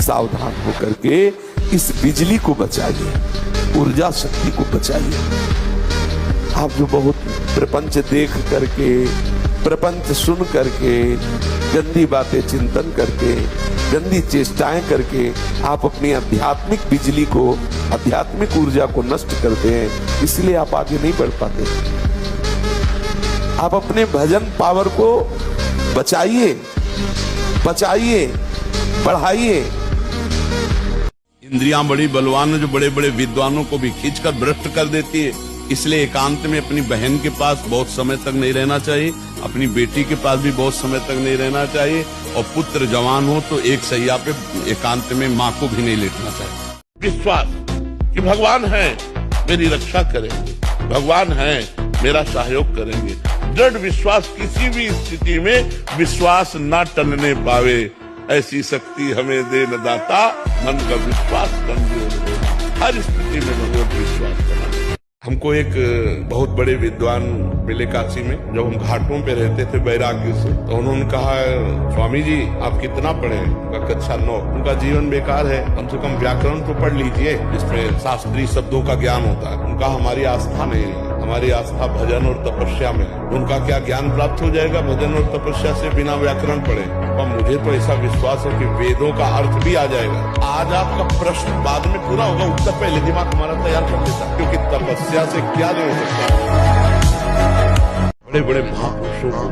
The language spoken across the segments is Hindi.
सावधान होकर के इस बिजली को बचाइए, ऊर्जा शक्ति को बचाइए। आप जो बहुत प्रपंच देख करके, प्रपंच सुन करके, गंदी बातें चिंतन करके, गंदी चेष्टाएं करके आप अपनी आध्यात्मिक बिजली को, आध्यात्मिक ऊर्जा को नष्ट करते हैं, इसलिए आप आगे नहीं बढ़ पाते। आप अपने भजन पावर को बचाइए, बचाइए, बढ़ाइए। इंद्रियां बड़ी बलवान है जो बड़े बड़े विद्वानों को भी खींचकर भ्रष्ट कर देती है। इसलिए एकांत में अपनी बहन के पास बहुत समय तक नहीं रहना चाहिए, अपनी बेटी के पास भी बहुत समय तक नहीं रहना चाहिए, और पुत्र जवान हो तो एक सैया पे एकांत में माँ को भी नहीं लेटना चाहिए। विश्वास कि भगवान है, मेरी रक्षा करेंगे, भगवान है, मेरा सहयोग करेंगे। दृढ़ विश्वास, किसी भी स्थिति में विश्वास न टलने पावे, ऐसी शक्ति हमें दे न दाता, मन का विश्वास कमजोर हो। हर स्थिति में भगवत विश्वास करना। हमको एक बहुत बड़े विद्वान मिले काशी में, जब हम घाटों पे रहते थे वैराग्य से, तो उन्होंने कहा, स्वामी जी आप कितना पढ़े? कक्षा 9। उनका जीवन बेकार है, कम से कम व्याकरण तो पढ़ लीजिए जिसमें शास्त्रीय शब्दों का ज्ञान होता है। उनका हमारी आस्था नहीं है, हमारी आस्था भजन और तपस्या में है। उनका क्या ज्ञान प्राप्त हो जाएगा भजन और तपस्या से बिना व्याकरण पढ़े? और मुझे तो ऐसा विश्वास है कि वेदों का अर्थ भी आ जाएगा। आज आपका प्रश्न बाद में पूरा होगा, उत्तर पहले दिमाग हमारा तैयार कर देता, क्योंकि तपस्या से क्या नहीं हो सकता। बड़े बड़े महापुरुषों को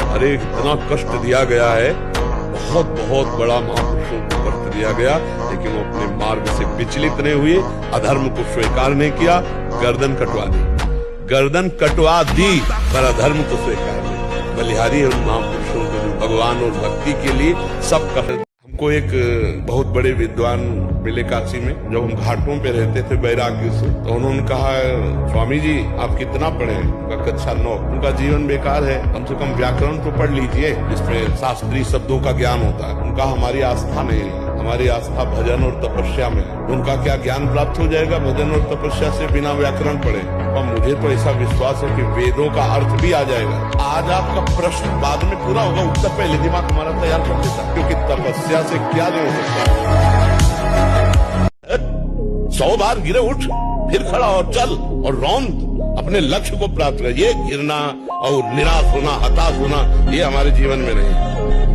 अरे इतना कष्ट दिया गया है, बहुत बहुत बड़ा महापुरुषों को कष्ट दिया गया, लेकिन वो अपने मार्ग से विचलित नहीं हुए, अधर्म को स्वीकार नहीं किया, गर्दन कटवा दी, गर्दन कटवा दी, पर अधर्म को स्वीकार नहीं। बलिहारी उन महापुरुषों को जो भगवान और भक्ति के लिए सब कर। हमको एक बहुत बड़े विद्वान मिले काशी में, जब हम घाटों पे रहते थे वैराग्य से, तो उन्होंने कहा, स्वामी जी आप कितना पढ़े? कक्षा 9। उनका जीवन बेकार है, कम से कम व्याकरण तो पढ़ लीजिए जिसमें शास्त्रीय शब्दों का ज्ञान होता है। उनका हमारी आस्था नहीं है, हमारी आस्था भजन और तपस्या में है। उनका क्या ज्ञान प्राप्त हो जाएगा भजन और तपस्या से बिना व्याकरण पढ़े? और मुझे तो ऐसा विश्वास है कि वेदों का अर्थ भी आ जाएगा। आज आपका प्रश्न बाद में पूरा होगा, उत्तर पहले दिमाग हमारा तैयार कर देता, क्योंकि तपस्या से क्या नहीं हो सकता। 100 बार गिरे उठ, फिर खड़ा और चल और रौंद, अपने लक्ष्य को प्राप्त कर। ये गिरना और निराश होना, हताश होना, ये हमारे जीवन में नहीं,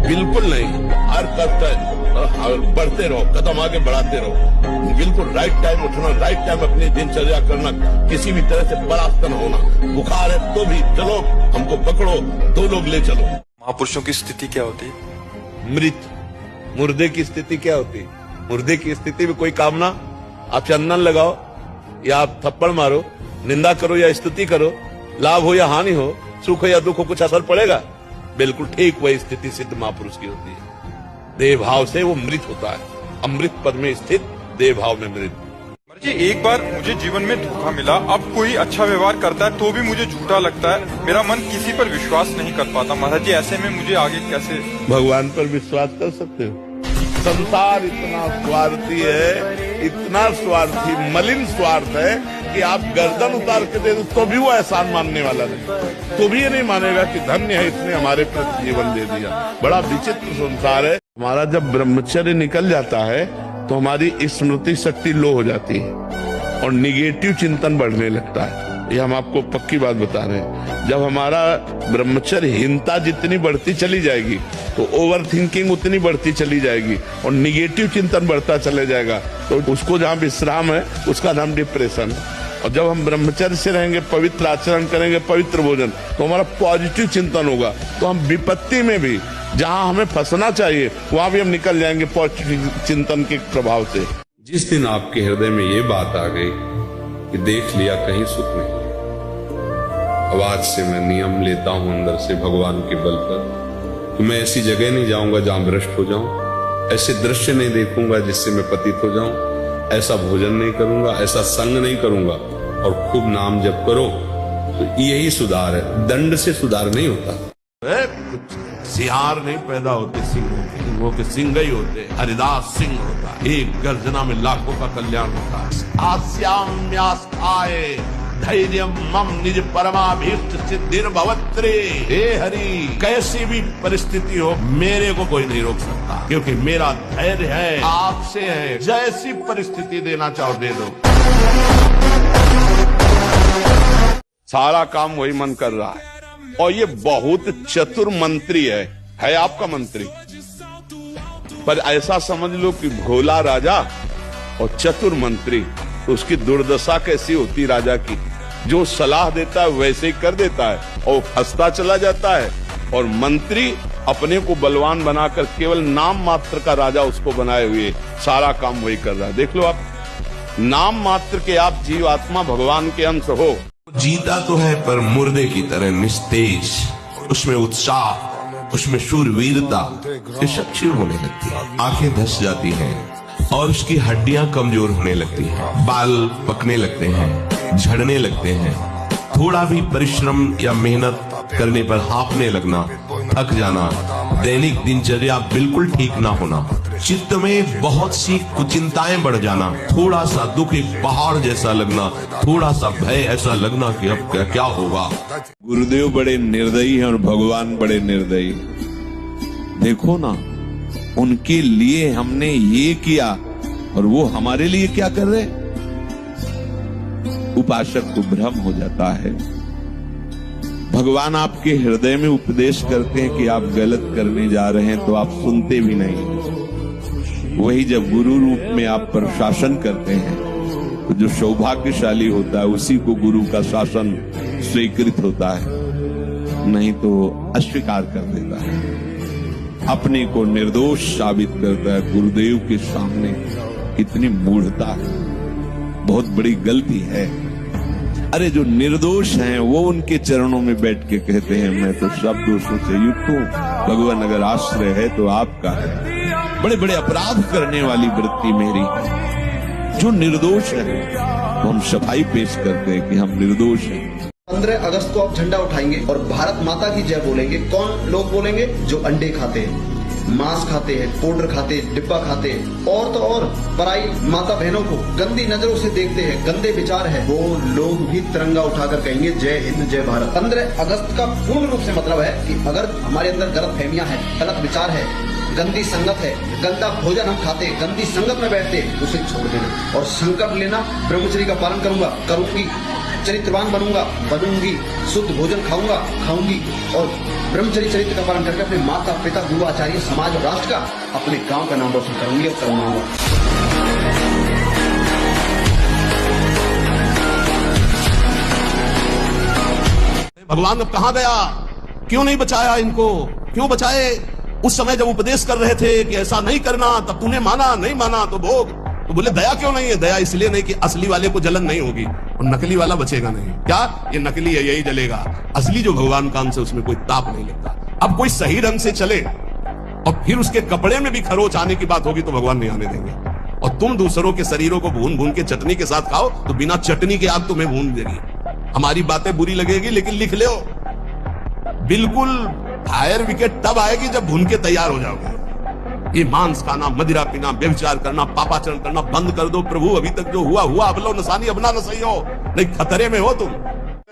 बिल्कुल नहीं। हर कष्ट बढ़ते रहो, कदम आगे बढ़ाते रहो, बिल्कुल राइट टाइम उठना, राइट टाइम अपनी दिनचर्या करना, किसी भी तरह से परास्त न होना। बुखार है तो भी चलो, हमको पकड़ो, 2 लोग ले चलो। महापुरुषों की स्थिति क्या होती है? मृत, मुर्दे की स्थिति क्या होती है? मुर्दे की स्थिति में कोई कामना, आप चंदन लगाओ या आप थप्पड़ मारो, निंदा करो या स्तुति करो, लाभ हो या हानि हो, सुख हो या दुख हो, कुछ असर पड़ेगा? बिल्कुल ठीक वही स्थिति सिद्ध महापुरुष की होती है। देह भाव से वो मृत होता है, अमृत पद में स्थित, देह भाव में मृत। जी एक बार मुझे जीवन में धोखा मिला। अब कोई अच्छा व्यवहार करता है तो भी मुझे झूठा लगता है, मेरा मन किसी पर विश्वास नहीं कर पाता। महाराज जी ऐसे में मुझे आगे कैसे? भगवान पर विश्वास कर सकते हो? संसार इतना स्वार्थी है, इतना स्वार्थी, मलिन स्वार्थ है कि आप गर्दन उतार के दे दो तो भी वो एहसान मानने वाला नहीं, तो भी ये नहीं मानेगा कि धन्य है इसने हमारे प्रति जीवन दे दिया। बड़ा विचित्र संसार है। हमारा जब ब्रह्मचर्य निकल जाता है तो हमारी स्मृति शक्ति लो हो जाती है और निगेटिव चिंतन बढ़ने लगता है। ये हम आपको पक्की बात बता रहे हैं। जब हमारा ब्रह्मचर्यहीनता जितनी बढ़ती चली जाएगी तो ओवर थिंकिंग उतनी बढ़ती चली जाएगी और निगेटिव चिंतन बढ़ता चले जाएगा, तो उसको जहाँ विश्राम है उसका नाम डिप्रेशन है। और जब हम ब्रह्मचर्य से रहेंगे, पवित्र आचरण करेंगे, पवित्र भोजन, तो हमारा पॉजिटिव चिंतन होगा, तो हम विपत्ति में भी जहाँ हमें फंसना चाहिए वहां भी हम निकल जाएंगे पॉजिटिव चिंतन के प्रभाव से। जिस दिन आपके हृदय में ये बात आ गई कि देख लिया कहीं सुख नहीं, अब आज से मैं नियम लेता हूं अंदर से भगवान के बल पर कि मैं ऐसी जगह नहीं जाऊंगा जहां भ्रष्ट हो जाऊं, ऐसे दृश्य नहीं देखूंगा जिससे मैं पतित हो जाऊं, ऐसा भोजन नहीं करूंगा, ऐसा संग नहीं करूंगा, और खूब नाम जप करो, तो यही सुधार है। दंड से सुधार नहीं होता। सिहार नहीं पैदा होते सिंहों के सिंह ही होते। हरिदास सिंह होता है, एक गर्जना में लाखों का कल्याण होता है। आस्याम्यास्थाये धैर्य मम निज परमाभीष्ट सिद्धिर्भवत्रे। हे हरि, कैसी भी परिस्थिति हो मेरे को कोई नहीं रोक सकता, क्योंकि मेरा धैर्य है, आपसे है। जैसी परिस्थिति देना चाहो दे दो। सारा काम वही मन कर रहा है, और ये बहुत चतुर मंत्री है आपका मंत्री। पर ऐसा समझ लो कि भोला राजा और चतुर मंत्री, तो उसकी दुर्दशा कैसी होती राजा की। जो सलाह देता है वैसे ही कर देता है और फंसता चला जाता है, और मंत्री अपने को बलवान बनाकर केवल नाम मात्र का राजा उसको बनाए हुए सारा काम वही कर रहा है। देख लो आप, नाम मात्र के आप जीवात्मा भगवान के अंश हो। जीता तो है पर मुर्दे की तरह निस्तेज, उसमें उत्साह, उसमें शूरवीरता ये सब क्षीण होने लगती है, आंखें धस जाती हैं और उसकी हड्डियां कमजोर होने लगती हैं, बाल पकने लगते हैं, झड़ने लगते हैं। थोड़ा भी परिश्रम या मेहनत करने पर हाँफने लगना, थक जाना, दैनिक दिनचर्या बिल्कुल ठीक ना होना, चित्त में बहुत सी कुचिंताएं बढ़ जाना, थोड़ा सा दुख एक पहाड़ जैसा लगना, थोड़ा सा भय ऐसा लगना कि अब क्या होगा। गुरुदेव बड़े निर्दयी हैं और भगवान बड़े निर्दयी। देखो ना, उनके लिए हमने ये किया और वो हमारे लिए क्या कर रहे। उपासक को भ्रम हो जाता है। भगवान आपके हृदय में उपदेश करते हैं कि आप गलत करने जा रहे हैं, तो आप सुनते भी नहीं। वही जब गुरु रूप में आप पर शासन करते हैं, तो जो सौभाग्यशाली होता है उसी को गुरु का शासन स्वीकृत होता है, नहीं तो अस्वीकार कर देता है, अपने को निर्दोष साबित करता है। गुरुदेव के सामने कितनी मूढ़ता है, बहुत बड़ी गलती है। अरे जो निर्दोष हैं वो उनके चरणों में बैठ के कहते हैं मैं तो सब दोषों से युक्त हूँ, भगवान अगर आश्रय है तो आपका है। बड़े बड़े अपराध करने वाली वृत्ति मेरी, जो निर्दोष है तो हम सफाई पेश करते हैं कि हम निर्दोष हैं। 15 अगस्त को आप झंडा उठाएंगे और भारत माता की जय बोलेंगे। कौन लोग बोलेंगे? जो अंडे खाते हैं, मांस खाते हैं, पाउडर खाते हैं, डिब्बा खाते हैं, और तो और पराई माता बहनों को गंदी नजरों से देखते हैं, गंदे विचार है, वो लोग भी तिरंगा उठाकर कहेंगे जय हिंद जय भारत। 15 अगस्त का पूर्ण रूप से मतलब है कि अगर हमारे अंदर गलत फहमियां हैं, गलत विचार है, गंदी संगत है, गंदा भोजन हम खाते, गंदी संगत में बैठते, उसे छोड़ देना और संकल्प लेना। ब्रह्मचर्य का पालन करूंगा, करूंगी, चरित्रवान बनूंगा, बनूंगी, शुद्ध भोजन खाऊंगा, खाऊंगी, और ब्रह्मचर्य चरित्र का पालन करके अपने माता पिता गुरु आचार्य समाज और राष्ट्र का, अपने गांव का नाम रोशन करूंगी और करवाऊंगा। भगवान अब कहां गया? क्यों नहीं बचाया इनको? क्यों बचाए? उस समय जब उपदेश कर रहे थे कि ऐसा नहीं करना, तब तूने माना, नहीं माना तो भोग। तो बोले दया क्यों नहीं है? दया इसलिए नहीं कि असली वाले को जलन नहीं होगी और नकली वाला बचेगा नहीं। क्या ये नकली है, यही जलेगा। असली जो भगवान का अंश है उसमें कोई ताप नहीं लगता। अब कोई सही ढंग से चले और फिर उसके कपड़े में भी खरोच आने की बात होगी तो भगवान नहीं आने देंगे। और तुम दूसरों के शरीरों को भून भून के चटनी के साथ खाओ तो बिना चटनी के आग तुम्हें भून देगी। हमारी बातें बुरी लगेगी लेकिन लिख लो, बिल्कुल फायर विकेट तब आएगी जब भून के तैयार हो जाओगे। ये मांस खाना, मदिरा पीना, व्यभिचार करना, पापाचरण करना बंद कर दो। प्रभु अभी तक जो हुआ हुआ, अब लो नसानी, अब ना सही हो, नहीं खतरे में हो तुम।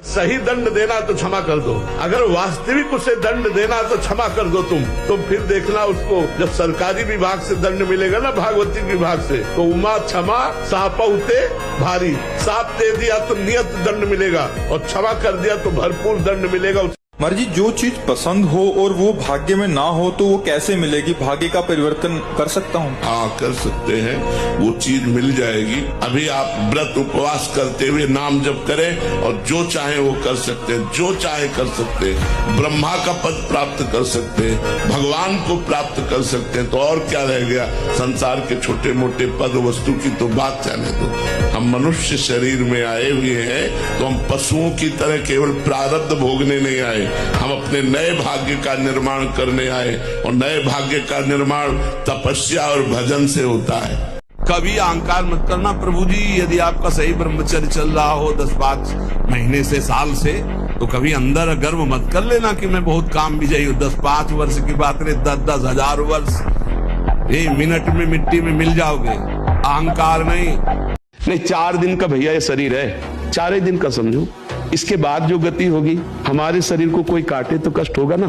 सही दंड देना तो क्षमा कर दो, अगर वास्तविक उसे दंड देना तो क्षमा कर दो तुम। तो फिर देखना उसको जब सरकारी विभाग से दंड मिलेगा ना, भागवती विभाग से, तो उमा क्षमा सापउते भारी। साप दे दिया तो नियत दंड मिलेगा और क्षमा कर दिया तो भरपूर दंड मिलेगा। महाराज जी, जो चीज पसंद हो और वो भाग्य में ना हो तो वो कैसे मिलेगी? भाग्य का परिवर्तन कर सकता हूँ? हाँ कर सकते हैं, वो चीज मिल जाएगी। अभी आप व्रत उपवास करते हुए नाम जप करें और जो चाहे वो कर सकते हैं, जो चाहे कर सकते हैं। ब्रह्मा का पद प्राप्त कर सकते हैं, भगवान को प्राप्त कर सकते हैं, तो और क्या रह गया? संसार के छोटे मोटे पद वस्तु की तो बात जाने दो। हम मनुष्य शरीर में आए हुए हैं तो हम पशुओं की तरह केवल प्रारब्ध भोगने नहीं आए, हम अपने नए भाग्य का निर्माण करने आए। और नए भाग्य का निर्माण तपस्या और भजन से होता है। कभी अहंकार मत करना प्रभु जी। यदि आपका सही ब्रह्मचर्य चल रहा हो 10-5 महीने से, साल से, तो कभी अंदर गर्व मत कर लेना कि मैं बहुत काम विजयी हूँ। 10-5 वर्ष की बात नहीं, 10-10 हजार वर्ष, 1 मिनट में मिट्टी में मिल जाओगे। अहंकार नहीं। 4 दिन का भैया ये शरीर है, 4 ही दिन का समझो। इसके बाद जो गति होगी, हमारे शरीर को कोई काटे तो कष्ट होगा ना।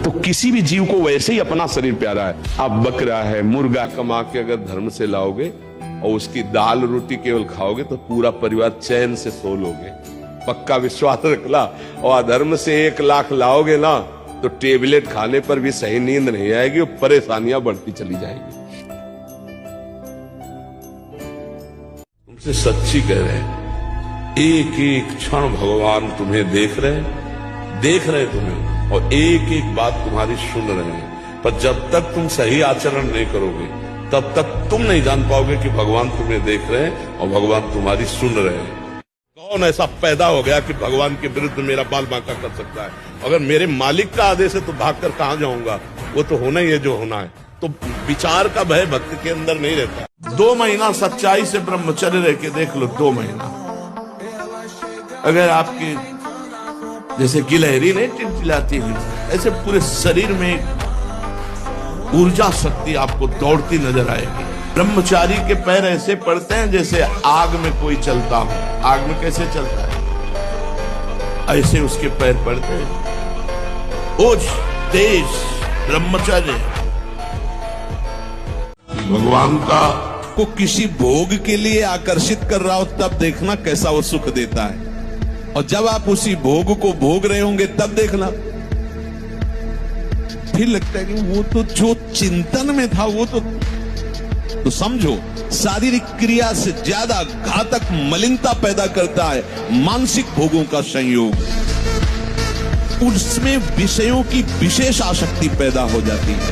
तो किसी भी जीव को वैसे ही अपना शरीर प्यारा है। आप बकरा है, मुर्गा कमा के अगर धर्म से लाओगे और उसकी दाल रोटी केवल खाओगे तो पूरा परिवार चैन से सो लोगे। पक्का विश्वास रखना। और अधर्म से 1 लाख लाओगे ना तो टेबलेट खाने पर भी सही नींद नहीं आएगी और परेशानियां बढ़ती चली जाएगी। तुमसे सच्ची कह रहे हैं, एक एक क्षण भगवान तुम्हें देख रहे तुम्हें, और एक एक बात तुम्हारी सुन रहे हैं। पर जब तक तुम सही आचरण नहीं करोगे तब तक तुम नहीं जान पाओगे कि भगवान तुम्हें देख रहे हैं और भगवान तुम्हारी सुन रहे हैं। कौन ऐसा पैदा हो गया कि भगवान के विरुद्ध मेरा बाल बांका कर सकता है? अगर मेरे मालिक का आदेश है तो भागकर कहां जाऊंगा? वो तो होना ही है जो होना है। तो विचार का भय भक्त के अंदर नहीं रहता। 2 महीना सच्चाई से ब्रह्मचर्य रह के देख लो। 2 महीना अगर आपके जैसे गिलहरी नहीं टिलटिलाती हुई, ऐसे पूरे शरीर में ऊर्जा शक्ति आपको दौड़ती नजर आएगी। ब्रह्मचारी के पैर ऐसे पड़ते हैं जैसे आग में कोई चलता हो। आग में कैसे चलता है, ऐसे उसके पैर पड़ते हैं। ओज तेज ब्रह्मचर्य। भगवान का को किसी भोग के लिए आकर्षित कर रहा हो तब देखना कैसा वो सुख देता है, और जब आप उसी भोग को भोग रहे होंगे तब देखना फिर लगता है कि वो तो जो चिंतन में था वो तो समझो, शारीरिक क्रिया से ज्यादा घातक मलिनता पैदा करता है मानसिक भोगों का संयोग। उसमें विषयों की विशेष आसक्ति पैदा हो जाती है।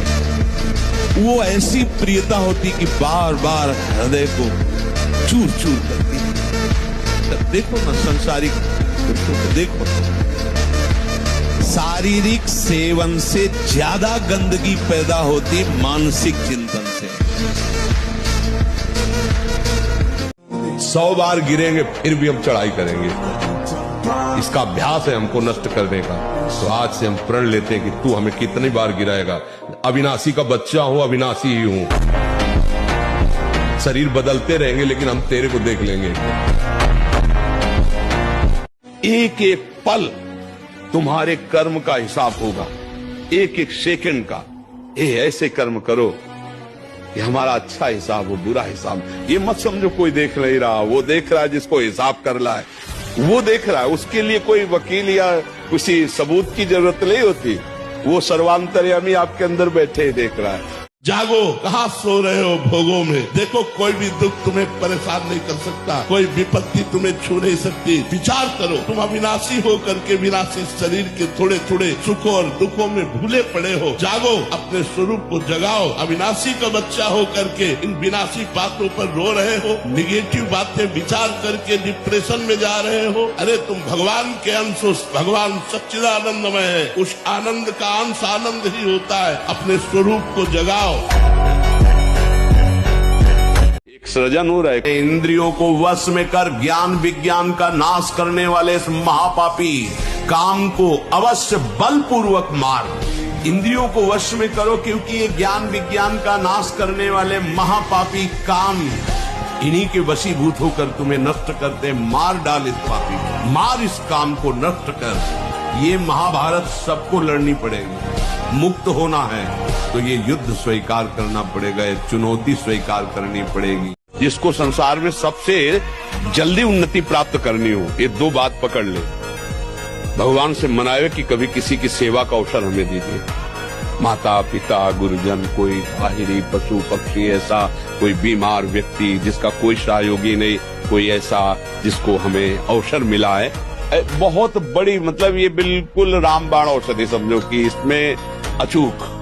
वो ऐसी प्रियता होती कि बार बार हृदय को चूर चूर करती है। देखो ना संसारिक पुरुषों को देखो, शारीरिक सेवन से ज्यादा गंदगी पैदा होती मानसिक चिंतन से। 100 बार गिरेंगे फिर भी हम चढ़ाई करेंगे। इसका अभ्यास है हमको नष्ट करने का। तो आज से हम प्रण लेते हैं कि तू हमें कितनी बार गिराएगा। अविनाशी का बच्चा हूं, अविनाशी ही हूं। शरीर बदलते रहेंगे लेकिन हम तेरे को देख लेंगे। एक एक पल तुम्हारे कर्म का हिसाब होगा, एक एक सेकंड का। ऐसे कर्म करो कि हमारा अच्छा हिसाब हो, बुरा हिसाब। ये मत समझो कोई देख नहीं रहा, वो देख रहा है जिसको हिसाब करना है, वो देख रहा है। उसके लिए कोई वकील या किसी सबूत की जरूरत नहीं होती। वो सर्वांतर्यामी आपके अंदर बैठे ही देख रहा है। जागो, कहाँ सो रहे हो भोगों में? देखो कोई भी दुख तुम्हें परेशान नहीं कर सकता, कोई विपत्ति तुम्हें छू नहीं सकती। विचार करो, तुम अविनाशी हो करके विनाशी शरीर के थोड़े थोड़े सुखों और दुखों में भूले पड़े हो। जागो, अपने स्वरूप को जगाओ। अविनाशी का बच्चा हो करके इन विनाशी बातों पर रो रहे हो, निगेटिव बातें विचार करके डिप्रेशन में जा रहे हो। अरे तुम भगवान के अंश हो, भगवान सच्चिदानंदमय है। उस आनंद का अंश आनंद ही होता है। अपने स्वरूप को जगाओ। एक सृजन हो रहा है। इंद्रियों को वश में कर ज्ञान विज्ञान का नाश करने वाले इस महापापी काम को अवश्य बलपूर्वक मार। इंद्रियों को वश में करो, क्योंकि ये ज्ञान विज्ञान का नाश करने वाले महापापी काम इन्हीं के वशीभूत होकर तुम्हें नष्ट करते। मार डाल इस पापी को, मार इस काम को नष्ट कर। ये महाभारत सबको लड़नी पड़ेगी। मुक्त होना है तो ये युद्ध स्वीकार करना पड़ेगा, ये चुनौती स्वीकार करनी पड़ेगी। जिसको संसार में सबसे जल्दी उन्नति प्राप्त करनी हो, ये 2 बात पकड़ ले। भगवान से मनावे कि कभी किसी की सेवा का अवसर हमें दीजिए। माता पिता गुरुजन, कोई बाहरी पशु पक्षी, ऐसा कोई बीमार व्यक्ति जिसका कोई सहयोगी नहीं, कोई ऐसा जिसको हमें अवसर मिला है। बहुत बड़ी, मतलब ये बिल्कुल रामबाण औषधि समझो कि इसमें अचूक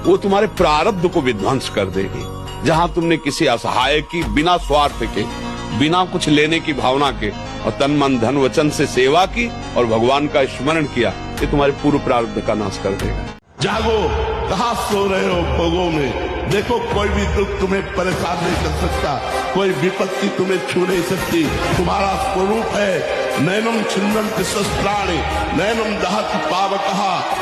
वो तुम्हारे प्रारब्ध को विध्वंस कर देगी। जहां तुमने किसी असहाय की बिना स्वार्थ के, बिना कुछ लेने की भावना के और तन मन धन वचन से सेवा की और भगवान का स्मरण किया, ये तुम्हारे पूर्व प्रारब्ध का नाश कर देगा। जागो, कहाँ सो रहे हो भोगों में? देखो कोई भी दुख तुम्हें परेशान नहीं कर सकता, कोई विपत्ति तुम्हें छू नहीं सकती। तुम्हारा स्वरूप है नैनम छिन्दन्ति शस्त्राणि नैनम दहति पावकः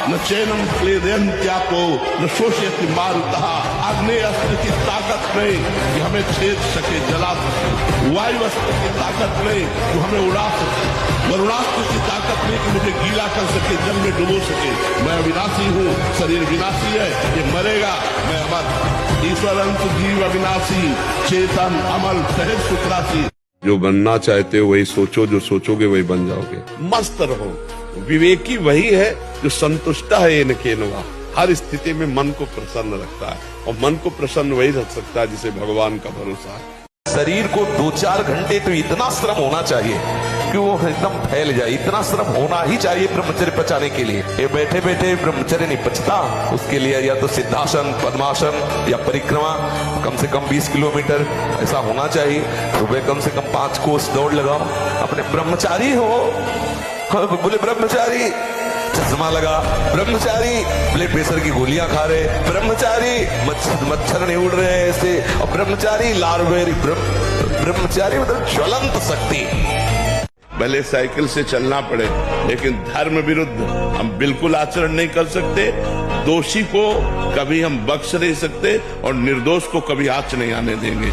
न चैनम क्लेदयन्त्यापो न शोषयति मारुतः। आग्नेय अस्त्र की ताकत नहीं कि हमें छेद सके, जला सके। वायु अस्त्र की ताकत नहीं जो हमें उड़ा सके। वरुणास्त्र की ताकत नहीं कि मुझे गीला कर सके, जल में डुबो सके। मैं अविनाशी हूँ, शरीर विनाशी है, ये मरेगा, मैं अमर। ईश्वर अंत जीव अविनाशी, चेतन अमल सहज सुखरासी। जो बनना चाहते हो वही सोचो, जो सोचोगे वही बन जाओगे। मस्त रहो। विवेकी वही है जो संतुष्ट है इनकेनवा, हर स्थिति में मन को प्रसन्न रखता है, और मन को प्रसन्न वही रख सकता है जिसे भगवान का भरोसा है। शरीर को 2-4 घंटे तो इतना श्रम होना चाहिए कि वो एकदम फैल जाए, इतना श्रम होना ही चाहिए ब्रह्मचर्य पचाने के लिए। ये बैठे बैठे ब्रह्मचर्य नहीं पचता, उसके लिए या तो सिद्धासन, पद्मासन या परिक्रमा कम से कम 20 किलोमीटर ऐसा होना चाहिए। सुबह कम से कम 5 कोस दौड़ लगाओ। अपने ब्रह्मचारी हो, बोले ब्रह्मचारी चश्मा लगा, ब्रह्मचारी ब्लड प्रेशर की गोलियां खा रहे, ब्रह्मचारी मच्छर नहीं उड़ रहे ऐसे, और ब्रह्मचारी लार्वेरी, ब्रह्मचारी मतलब ज्वलंत शक्ति। भले साइकिल से चलना पड़े, लेकिन धर्म विरुद्ध हम बिल्कुल आचरण नहीं कर सकते। दोषी को कभी हम बख्श नहीं सकते, और निर्दोष को कभी आँच नहीं आने देंगे।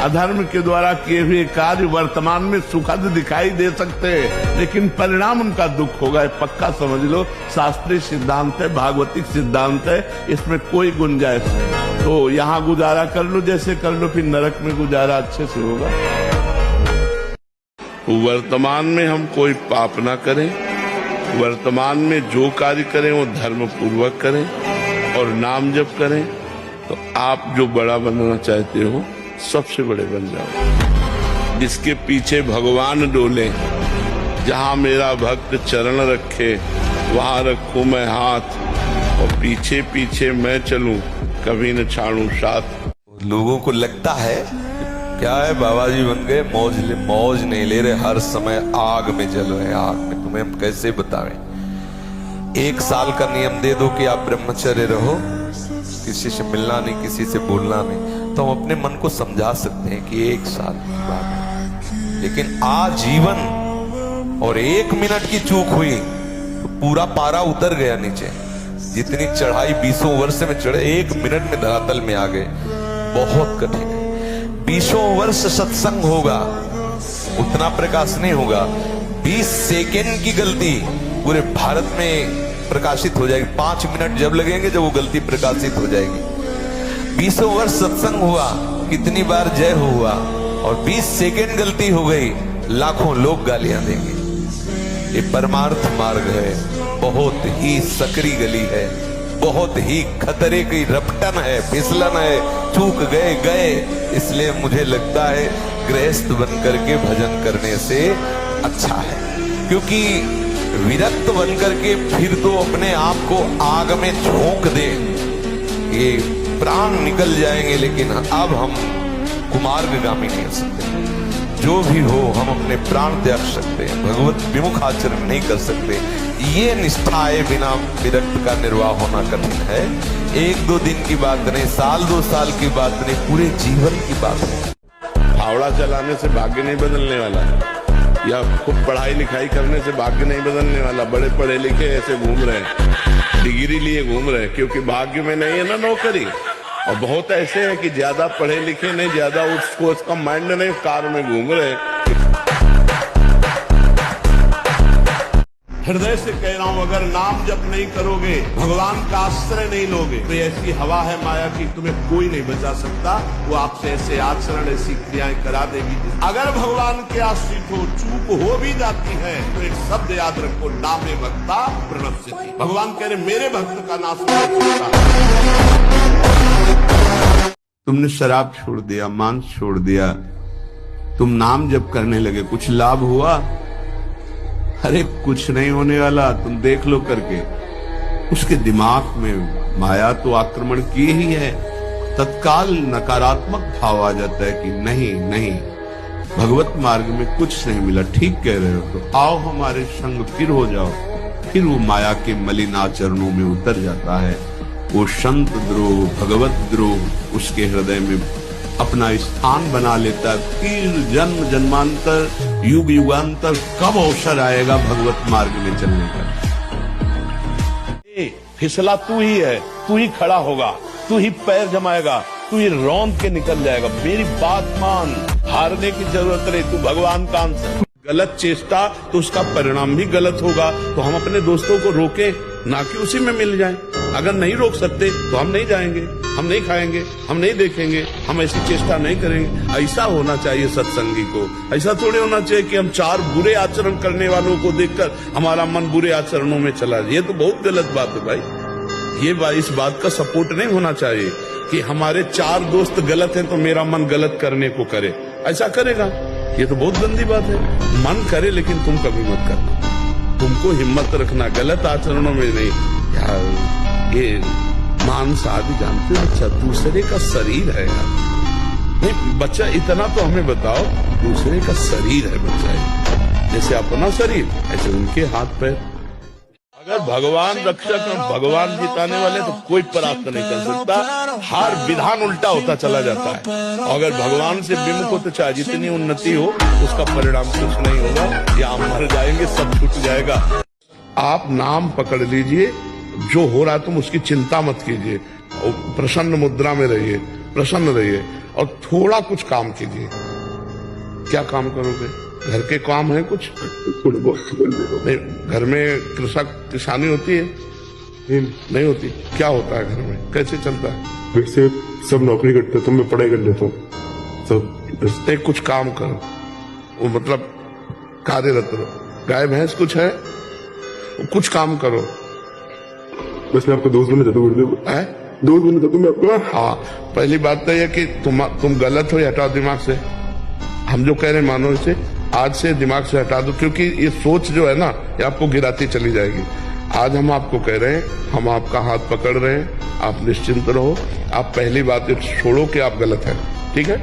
अधर्म के द्वारा किए हुए कार्य वर्तमान में सुखद दिखाई दे सकते हैं, लेकिन परिणाम उनका दुख होगा, पक्का समझ लो। शास्त्रीय सिद्धांत है, भागवतिक सिद्धांत है, इसमें कोई गुंजाइश नहीं। तो यहाँ गुजारा कर लो जैसे कर लो, फिर नरक में गुजारा अच्छे से होगा। वर्तमान में हम कोई पाप ना करें, वर्तमान में जो कार्य करें वो धर्म पूर्वक करें, और नाम जप करें, तो आप जो बड़ा बनना चाहते हो सबसे बड़े बन जाओ। जिसके पीछे भगवान डोले, जहां मेरा भक्त चरण रखे वहां रखूं मैं हाथ, और पीछे पीछे मैं चलूं कभी न छाड़ू साथ। लोगों को लगता है क्या है, बाबा जी बन गए, मौज नहीं ले रहे, हर समय आग में जल रहे, आग में। तुम्हें हम कैसे बतावें? 1 साल का नियम दे दो कि आप ब्रह्मचर्य रहो, किसी से मिलना नहीं, किसी से बोलना नहीं, तो हम अपने मन को समझा सकते हैं कि 1 साल की बात है। लेकिन आजीवन और 1 मिनट की चूक हुई तो पूरा पारा उतर गया नीचे। जितनी चढ़ाई 20 वर्ष में चढ़े, 1 मिनट में धरातल में आ गए। बहुत कठिन है। 20 वर्ष सत्संग होगा, उतना प्रकाश नहीं होगा। 20 सेकेंड की गलती पूरे भारत में प्रकाशित हो जाएगी। 5 मिनट जब लगेंगे जब वो गलती प्रकाशित हो जाएगी। 20 वर्ष सत्संग हुआ, कितनी बार जय हुआ, और 20 सेकेंड गलती हो गई, लाखों लोग गालियां देंगे। ये परमार्थ मार्ग है, बहुत ही सकरी गली है, बहुत ही खतरे की रपटन है, फिसलन है। चूक गए। इसलिए मुझे लगता है गृहस्थ बनकर के भजन करने से अच्छा है, क्योंकि विरक्त बनकर के फिर तो अपने आप को आग में झोंक दे, ये प्राण निकल जाएंगे। लेकिन अब हम कुमार्गामी नहीं हो सकते। जो भी हो, हम अपने प्राण त्याग सकते हैं, भगवत विमुख आचरण नहीं कर सकते। ये निष्ठाए बिना विरक्त का निर्वाह होना कठिन है। 1-2 दिन की बात नहीं, 1-2 साल की बात नहीं, पूरे जीवन की बात है। फावड़ा चलाने से भाग्य नहीं बदलने वाला है, या खूब पढ़ाई लिखाई करने से भाग्य नहीं बदलने वाला। बड़े पढ़े लिखे ऐसे घूम रहे हैं, डिग्री लिए घूम रहे हैं, क्योंकि भाग्य में नहीं है ना नौकरी। और बहुत ऐसे हैं कि ज्यादा पढ़े लिखे नहीं, ज्यादा उसका माइंड नहीं, कार में घूम रहे हैं। हृदय से कह रहा हूं, अगर नाम जप नहीं करोगे, भगवान का आश्रय नहीं लोगे, तो ऐसी हवा है माया की, तुम्हें कोई नहीं बचा सकता। वो आपसे ऐसे आचरण, ऐसी क्रियाएं करा देगी। अगर भगवान के आश्रित हो, चूक हो भी जाती है, तो एक शब्द याद रखो, नामे भक्ता प्रणश्यति। भगवान कह रहे मेरे भक्त का नाश नहीं होता। तुमने शराब छोड़ दिया, मांस छोड़ दिया, तुम नाम जप करने लगे, कुछ लाभ हुआ? अरे कुछ नहीं होने वाला, तुम देख लो करके। उसके दिमाग में माया तो आक्रमण की ही है। तत्काल नकारात्मक भाव आ जाता है कि नहीं, भगवत मार्ग में कुछ नहीं मिला, ठीक कह रहे हो, तो आओ हमारे संग, फिर हो जाओ। फिर वो माया के मलिन आचरणों में उतर जाता है। वो संत द्रोह, भगवत द्रोह उसके हृदय में अपना स्थान बना लेता है। फिर जन्म जन्मांतर युग युगांतर कब अवसर आएगा भगवत मार्ग में चलने का। फिसला तू ही है, तू ही खड़ा होगा, तू ही पैर जमाएगा, तू ही रौंद के निकल जाएगा। मेरी बात मान, हारने की जरूरत नहीं, तू भगवान का अंश है। गलत चेष्टा तो उसका परिणाम भी गलत होगा। तो हम अपने दोस्तों को रोके ना कि उसी में मिल जाएं। अगर नहीं रोक सकते तो हम नहीं जाएंगे, हम नहीं खाएंगे, हम नहीं देखेंगे, हम ऐसी चेष्टा नहीं करेंगे। ऐसा होना चाहिए सत्संगी को। ऐसा थोड़ी होना चाहिए कि हम 4 बुरे आचरण करने वालों को देखकर हमारा मन बुरे आचरणों में चला जाए। ये तो बहुत गलत बात है भाई। ये इस बात का सपोर्ट नहीं होना चाहिए कि हमारे 4 दोस्त गलत हैं तो मेरा मन गलत करने को करे। ऐसा करेगा ये तो बहुत गंदी बात है। मन करे लेकिन तुम कभी मत करना। तुमको हिम्मत रखना, गलत आचरणों में नहीं। यार ये मांस आदि जानते हो, बच्चा दूसरे का शरीर है यार। नहीं बच्चा इतना तो हमें बताओ, दूसरे का शरीर है बच्चा। जैसे अपना शरीर ऐसे उनके हाथ पैर। अगर भगवान रक्षक और भगवान जिताने वाले तो कोई परास्त नहीं कर सकता। हर विधान उल्टा होता चला जाता है। अगर भगवान से विमुख हो तो चाहे जितनी उन्नति हो उसका परिणाम कुछ नहीं होगा। या हम मर जाएंगे, सब छूट जाएगा। आप नाम पकड़ लीजिए, जो हो रहा है तुम उसकी चिंता मत कीजिए। प्रसन्न मुद्रा में रहिए, प्रसन्न रहिए और थोड़ा कुछ काम कीजिए। क्या काम करोगे? घर के काम है कुछ? नहीं, घर में किसानी होती है? नहीं होती। क्या होता है घर में? कैसे चलता है? वैसे सब नौकरी करते हैं तो मैं पढ़ाई कर लेता हूँ। सब एक कुछ काम करो, वो मतलब कार्यरत रहो। गाय भैंस कुछ है? कुछ काम करो। बस मैं आपको दोस्त बनना चाहता हूँ। दोस्त बनना चाहता हूँ मैं आपका। हाँ, पहली बात तो यह कि तुम गलत हो, ये हटाओ दिमाग से। हम जो कह रहे हैं मानो इसे आज से दिमाग से हटा दो, क्योंकि ये सोच जो है ना ये आपको गिराती चली जाएगी। आज हम आपको कह रहे हैं, हम आपका हाथ पकड़ रहे हैं, आप निश्चिंत रहो। आप पहली बात ये छोड़ो कि आप गलत हैं, ठीक है?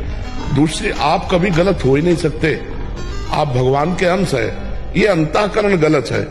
दूसरी, आप कभी गलत हो ही नहीं सकते। आप भगवान के अंश है। ये अंतःकरण गलत है।